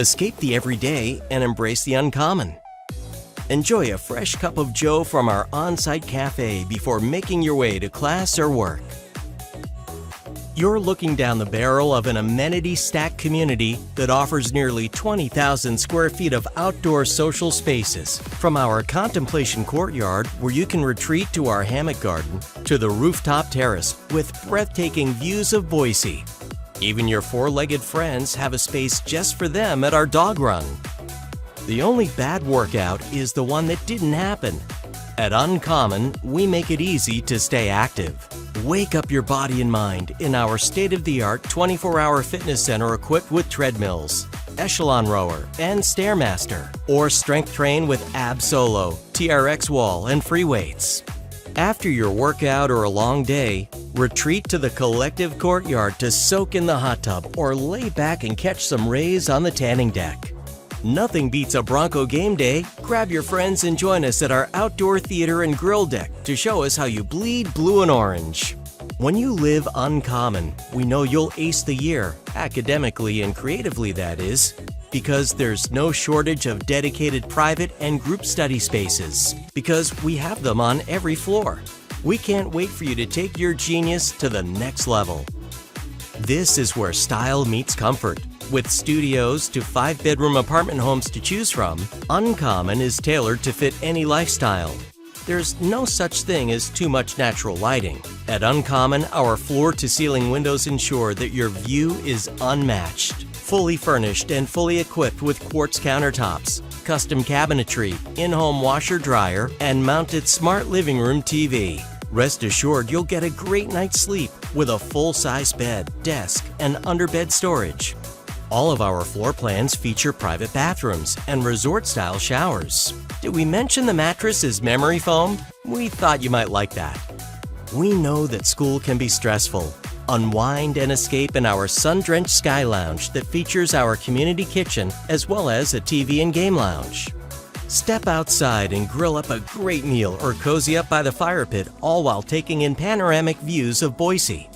Escape the everyday and embrace the uncommon. Enjoy a fresh cup of joe from our on-site cafe before making your way to class or work. You're looking down the barrel of an amenity-stacked community that offers nearly 20,000 square feet of outdoor social spaces. From our contemplation courtyard, where you can retreat to our hammock garden, to the rooftop terrace with breathtaking views of Boise. Even your four-legged friends have a space just for them at our dog run. The only bad workout is the one that didn't happen. At Uncommon, we make it easy to stay active. Wake up your body and mind in our state-of-the-art 24-hour fitness center equipped with treadmills, echelon rower, and stairmaster, or strength train with ab solo, TRX wall, and free weights. After your workout or a long day, retreat to the collective courtyard to soak in the hot tub or lay back and catch some rays on the tanning deck. Nothing beats a Bronco game day. Grab your friends and join us at our outdoor theater and grill deck to show us how you bleed blue and orange. When you live uncommon, we know you'll ace the year, academically and creatively that is, because there's no shortage of dedicated private and group study spaces, because we have them on every floor. We can't wait for you to take your genius to the next level. This is where style meets comfort. With studios to 5-bedroom apartment homes to choose from, Uncommon is tailored to fit any lifestyle. There's no such thing as too much natural lighting. At Uncommon, our floor-to-ceiling windows ensure that your view is unmatched. Fully furnished and fully equipped with quartz countertops, custom cabinetry, in-home washer-dryer, and mounted smart living room TV. Rest assured you'll get a great night's sleep with a full-size bed, desk, and underbed storage. All of our floor plans feature private bathrooms and resort-style showers. Did we mention the mattress is memory foam? We thought you might like that. We know that school can be stressful. Unwind and escape in our sun-drenched Sky Lounge that features our community kitchen as well as a TV and game lounge. Step outside and grill up a great meal or cozy up by the fire pit, all while taking in panoramic views of Boise.